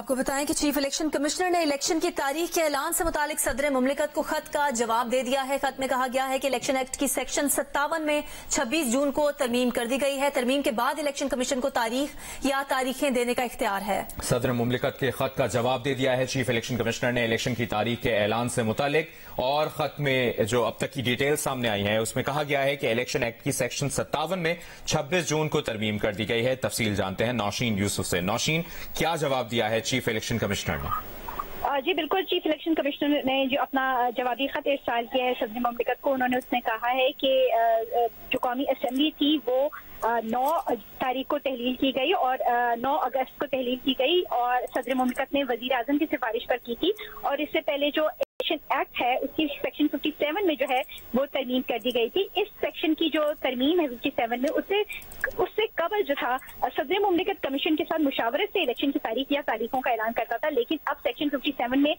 آپ کو بتائیں کہ چیف الیکشن کمشنر نے الیکشن کی تاریخ کے اعلان سے متعلق صدر مملکت کو خط کا جواب دے دیا ہے۔ خط میں کہا گیا ہے کہ الیکشن ایکٹ کی سیکشن 57 میں 26 جون کو ترمیم کر دی گئی ہے۔ ترمیم کے بعد الیکشن کمیشن کو تاریخ یا تاریخیں دینے کا اختیار ہے۔ صدر مملکت کے خط کا جواب دے دیا ہے چیف الیکشن کمشنر نے الیکشن کی تاریخ کے اعلان سے متعلق، اور خط میں جو اب تک کی ڈیٹیل سامنے آئی ہیں اس میں کہا گیا ہے کہ الیکشن ایکٹ کی سیکشن 57 میں 26 جون کو ترمیم کر دی گئی ہے۔ تفصیل جانتے ہیں نوشین یوسف سے۔ نوشین، کیا جواب دیا ہے چیف الیکشن کمشنر نے؟ جی بالکل، چیف الیکشن کمشنر نے جو اپنا جوابی خط ارسال کیا ہے صدر مملکت کو، انہوں نے اس میں کہا ہے کہ جو قومی اسمبلی تھی وہ 9 تاریخ کو تحلیل کی گئی اور 9 اگست کو تحلیل کی گئی، اور صدر مملکت نے وزیر اعظم کی سفارش پر کی تھی، اور اس سے پہلے جو الیکشن ایکٹ ہے اس کی سیکشن 57 میں جو ہے وہ ترمیم کر دی گئی تھی۔ اس سیکشن کی جو ترمیم ہے 57 میں، اس سے قبل جو تھا صدر مملکت کمیشن کے ساتھ مشاورت سے الیکشن کی تاریخ یا تاریخوں کا اعلان کرتا تھا، لیکن اب سیکشن 57 میں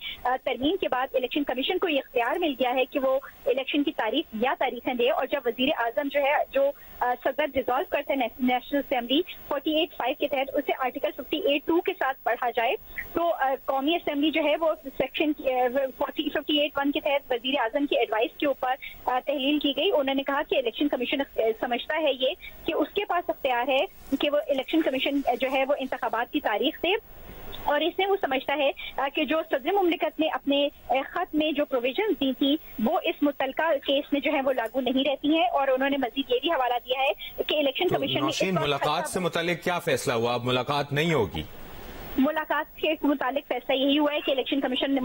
ترمیم کے بعد الیکشن کمیشن کو یہ اختیار مل گیا ہے کہ وہ الیکشن کی تاریخ یا تاریخیں دے، اور جب وزیر اعظم جو ہے جو صدر ڈیزالو کرتے ہیں نیشنل اسمبلی 48(5) کے تحت، اسے آرٹیکل 58(2) کے ساتھ پڑھا جائے تو قومی اسمبلی جو ہے وہ سیکشن 58(1) کے تحت وزیر اعظم کی ایڈوائس کے اوپر تحلیل کی گئی۔ انہوں نے کہا کہ الیکشن کمیشن سمجھتا ہے یہ کہ اس کے پاس اختیار ہے کہ وہ الیکشن کمیشن جو ہے وہ انتخابات کی تاریخ دے، اور اس میں وہ سمجھتا ہے کہ جو صدر مملکت نے اپنے خط میں جو پروویژنز دی تھی وہ اس متعلقہ کیس میں جو ہے وہ لاگو نہیں رہتی ہیں، اور انہوں نے مزید یہ بھی حوالہ دیا ہے کہ الیکشن کمیشن نے ملاقات سے متعلق کیا فیصلہ ہوا؟ اب ملاقات نہیں ہوگی؟ ملاقات کے متعلق فیصلہ یہی ہوا ہے کہ الیکشن کمیشن نے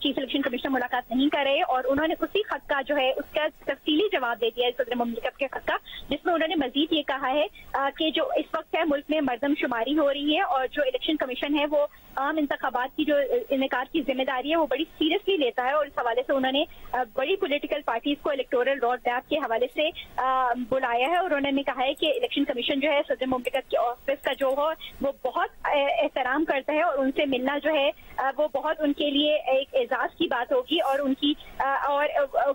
چیف الیکشن کمیشنر ملاقات نہیں کر رہے، اور انہوں نے اسی خط کا جو ہے اس کا تفصیلی جواب دے دیا ہے صدر مملکت کے خط کا، جس میں انہوں نے مزید یہ کہا ہے کہ جو اس وقت ہے ملک میں مردم شماری ہو رہی ہے، اور جو الیکشن کمیشن ہے وہ عام انتخابات کی جو انعقاد کی ذمہ داری ہے وہ بڑی سیریسلی لیتا ہے، اور اس حوالے سے انہوں نے بڑی پولیٹیکل پارٹیز کو الیکٹورل روڈ میپ کے حوالے سے بلایا ہے، اور انہوں نے کہا ہے کہ الیکشن کمیشن جو ہے صدر مملکت کے آفس کا جو ہو وہ بہت احترام کرتا ہے، اور ان سے ملنا جو ہے وہ بہت ان کے لیے ایک اعزاز کی بات ہوگی، اور ان کی اور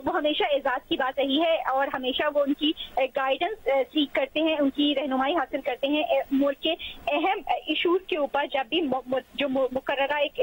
وہ ہمیشہ اعزاز کی بات رہی ہے، اور ہمیشہ وہ ان کی گائیڈنس سیکھ کرتے ہیں، ان کی رہنمائی حاصل کرتے ہیں ملک کے اہم ایشوز کے اوپر، جب بھی جو مقررہ ایک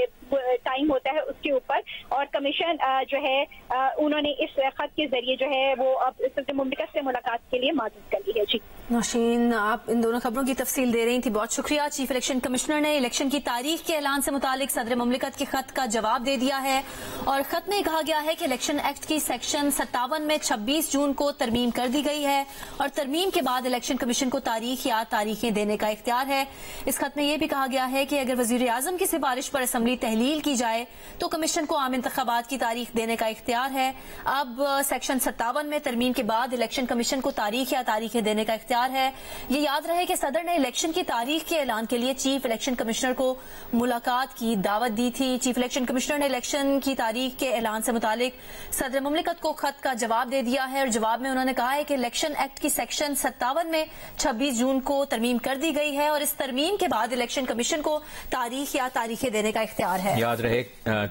ٹائم ہوتا ہے اس کے اوپر، اور کمیشن جو ہے انہوں نے اس خط کے ذریعے جو ہے وہ اب صدر مملکت سے ملاقات کے لیے معزز کر لی ہے۔ جی نوشین، آپ ان دونوں خبروں کی تفصیل دے رہی تھی، بہت شکریہ۔ چیف الیکشن کمشنر نے الیکشن کی تاریخ کے اعلان سے متعلق صدر مملکت کے خط کا جواب دے دیا ہے، اور خط میں کہا گیا ہے کہ الیکشن ایکٹ کی سیکشن 57 میں 26 جون کو ترمیم کر دی گئی ہے، اور ترمیم کے بعد الیکشن کمیشن کو تاریخ یا تاریخیں دینے کا اختیار ہے۔ اس خط میں یہ بھی کہا گیا ہے کہ اگر وزیر اعظم کی سفارش پر اسمبلی تحلیل کی جائے تو کمیشن کو عام انتخابات کی تاریخ دینے کا اختیار ہے۔ اب سیکشن 57 میں ترمیم کے بعد الیکشن کمیشن کو تاریخ یا تاریخیں دینے کا اختیار ہے۔ یہ یاد رہے کہ صدر نے الیکشن کی تاریخ کے اعلان کے لیے چیف الیکشن کمشنر کو ملاقات کی دعوت دی تھی۔ چیف الیکشن کمشنر نے الیکشن کی تاریخ کے اعلان سے متعلق صدر مملکت کو خط کا جواب دے دیا ہے، اور جواب میں انہوں نے کہا ہے کہ الیکشن ایکٹ کی سیکشن 57 میں 26 جون کو ترمیم کر دی گئی ہے، اور اس ترمیم کے بعد الیکشن کمیشن کو تاریخ یا تاریخیں دینے کا اختیار ہے۔ یاد رہے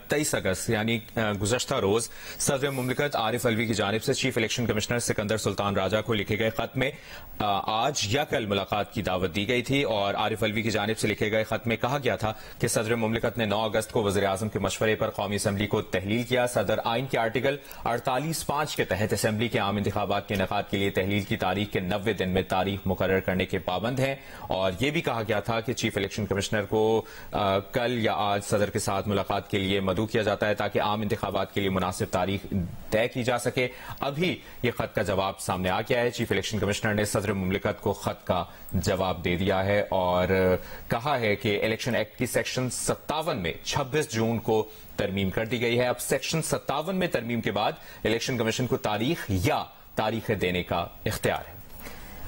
23 اگست یعنی گزشتہ روز صدر مملکت عارف الوی کی جانب سے چیف الیکشن کمشنر سکندر سلطان راجہ کو لکھے گئے خط میں آج یا کل ملاقات کی دعوت دی گئی تھی، اور عارف الوی کی جانب سے لکھے گئے خط میں کہا گیا تھا کہ صدر مملکت نے 9 اگست کو وزیر اعظم کے مشورے پر قومی اسمبلی کو تحلیل کیا۔ صدر آئین کے آرٹیکل 48(5) کے تحت اسمبلی کے عام انتخابات کے انعقاد کے لیے تحلیل کی تاریخ کے 90 دن میں تاریخ مقرر کرنے کے پابند ہیں، اور یہ بھی کہا گیا تھا کہ چیف الیکشن کمشنر کو کل یا آج صدر کے ساتھ ملاقات کے لیے مدعو کیا جاتا ہے تاکہ عام انتخابات کے لیے مناسب تاریخ طے کی جا سکے۔ ابھی یہ خط کا جواب سامنے آ گیا ہے، چیف الیکشن کمشنر نے صدر مملکت کو خط کا جواب دے دیا ہے، اور کہا ہے کہ الیکشن ایکٹ کی سیکشن 57 میں 26 جون کو ترمیم کر دی گئی ہے۔ اب سیکشن 57 میں ترمیم کے بعد الیکشن کمیشن کو تاریخ یا تاریخیں دینے کا اختیار ہے۔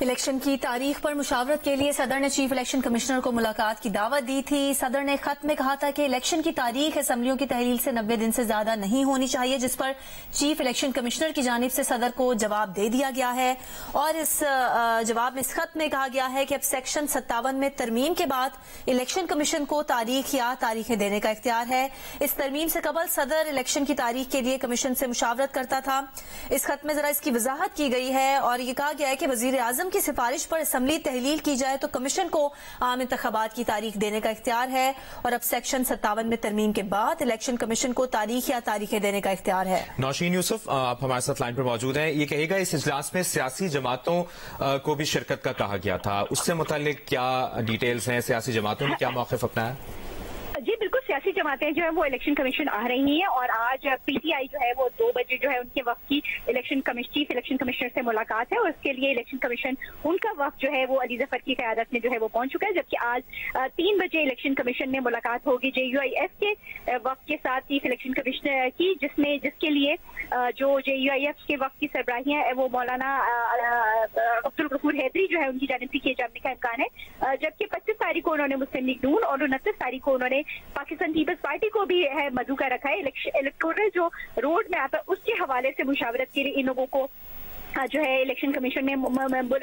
الیکشن کی تاریخ پر مشاورت کے لیے صدر نے چیف الیکشن کمشنر کو ملاقات کی دعوت دی تھی۔ صدر نے خط میں کہا تھا کہ الیکشن کی تاریخ اسمبلیوں کی تحلیل سے 90 دن سے زیادہ نہیں ہونی چاہیے، جس پر چیف الیکشن کمشنر کی جانب سے صدر کو جواب دے دیا گیا ہے، اور اس جواب میں اس خط میں کہا گیا ہے کہ اب سیکشن 57 میں ترمیم کے بعد الیکشن کمیشن کو تاریخ یا تاریخیں دینے کا اختیار ہے۔ اس ترمیم سے قبل صدر الیکشن کی تاریخ کے لیے کمیشن سے مشاورت کرتا تھا۔ اس خط میں ذرا اس کی وضاحت کی گئی ہے، اور یہ کہا گیا ہے کہ وزیر اعظم اعظم کی سفارش پر اسمبلی تحلیل کی جائے تو کمیشن کو عام انتخابات کی تاریخ دینے کا اختیار ہے اور اب سیکشن 57 میں ترمیم کے بعد الیکشن کمیشن کو تاریخ یا تاریخیں دینے کا اختیار ہے۔ نوشین یوسف آپ ہمارے ساتھ لائن پر موجود ہیں، یہ کہے گا اس اجلاس میں سیاسی جماعتوں کو بھی شرکت کا کہا گیا تھا، اس سے متعلق کیا ڈیٹیلز ہیں؟ سیاسی جماعتوں نے کیا موقف اپنایا؟ جی بالکل، سیاسی جماعتیں جو ہے وہ الیکشن کمیشن آ رہی ہیں اور آج پی ٹی آئی جو ہے وہ 2 بجے جو ہے ان کے وقت کی چیف الیکشن کمشنر سے ملاقات ہے اور اس کے لیے الیکشن کمیشن ان کا وقت جو ہے وہ علی ظفر کی قیادت میں جو ہے وہ پہنچ چکا ہے، جبکہ آج 3 بجے الیکشن کمیشن میں ملاقات ہوگی JUIF کے وقت کے ساتھ چیف الیکشن کمشنر کی، جس کے لیے جو JUIF کے وقت کی سربراہی ہیں وہ مولانا عبدالغفور حیدری جو ہے ان کی جانب سے کیے جانے کا امکان ہے، جبکہ 25 تاریخ کو انہوں نے مسلم لیگ نون اور 29 تاریخ کو انہوں نے پاکستان پیپلز پارٹی کو بھی ہے مدعو کر رکھا ہے۔ الیکٹورل جو روڈ میں آتا ہے اس کے حوالے سے مشاورت کے لیے ان لوگوں کو جو ہے الیکشن کمیشن میں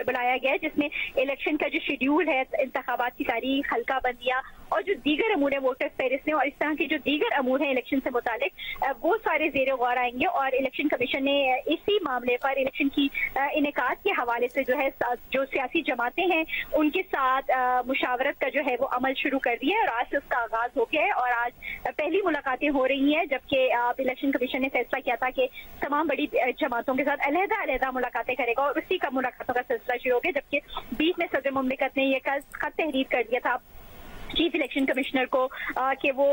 بلایا گیا ہے، جس میں الیکشن کا جو شیڈیول ہے، انتخابات کی تاریخ، حلقہ بندیاں اور جو دیگر امور ہیں ووٹر فہرست اور اس طرح کے جو دیگر امور ہیں الیکشن سے متعلق وہ سارے زیر غور آئیں گے اور الیکشن کمیشن نے اسی معاملے پر الیکشن کی انعقاد کے حوالے سے جو ہے جو سیاسی جماعتیں ہیں ان کے ساتھ مشاورت کا جو ہے وہ عمل شروع کر دیا ہے اور آج سے اس کا آغاز ہو گیا ہے اور آج پہلی ملاقاتیں ہو رہی ہیں، جبکہ الیکشن کمیشن نے فیصلہ کیا تھا کہ تمام بڑی جماعتوں کے ساتھ علیحدہ ملاقاتیں کرے گا اور اسی کا ملاقاتوں کا سلسلہ شروع ہو گیا، جبکہ بیچ میں صدر مملکت نے یہ خط تحریر کر دیا تھا چیف الیکشن کمشنر کو کہ وہ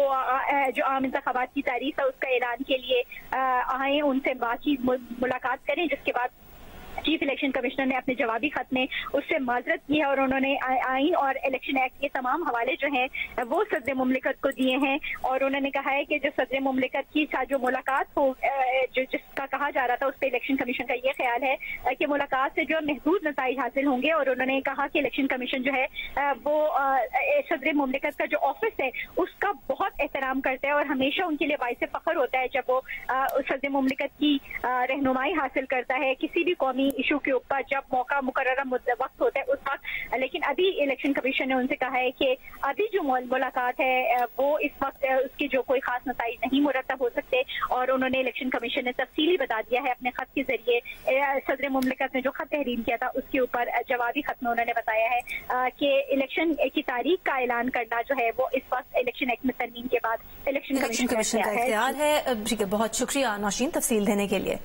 جو عام انتخابات کی تاریخ ہے اس کا اعلان کے لیے آئیں، ان سے بات چیت ملاقات کریں، جس کے بعد چیف الیکشن کمشنر نے اپنے جوابی خط میں اس سے معذرت کی ہے اور انہوں نے آئین اور الیکشن ایکٹ کے تمام حوالے جو ہیں وہ صدر مملکت کو دیے ہیں اور انہوں نے کہا ہے کہ جو صدر مملکت کی ساتھ جو ملاقات ہو جس کا کہا جا رہا تھا اس پہ الیکشن کمیشن کا یہ خیال ہے کہ ملاقات سے جو محدود نتائج حاصل ہوں گے اور انہوں نے کہا کہ الیکشن کمیشن جو ہے وہ صدر مملکت کا جو آفس ہے اس کا بہت احترام کرتا ہے اور ہمیشہ ان کے لیے باعث فخر ہوتا ہے جب وہ صدر مملکت کی رہنمائی حاصل کرتا ہے کسی بھی قومی ایشو کے اوپر جب موقع مقررہ وقت ہوتا ہے اس وقت۔ لیکن ابھی الیکشن کمیشن نے ان سے کہا ہے کہ ابھی جو ملاقات ہے وہ اس وقت اس کے جو کوئی خاص نتائج نہیں مرتب ہو سکتے اور انہوں نے الیکشن کمیشن نے تفصیلی بتا دیا ہے اپنے خط کے ذریعے صدر مملکت نے جو خط تحریر کیا تھا اس کے اوپر جوابی خط میں انہوں نے بتایا ہے کہ الیکشن کی تاریخ کا اعلان کرنا جو ہے وہ اس وقت الیکشن ایکٹ میں ترمیم کے بعد الیکشن کمیشن کا اختیار ہے۔ بہت شکریہ نوشین تفصیل دینے کے لیے۔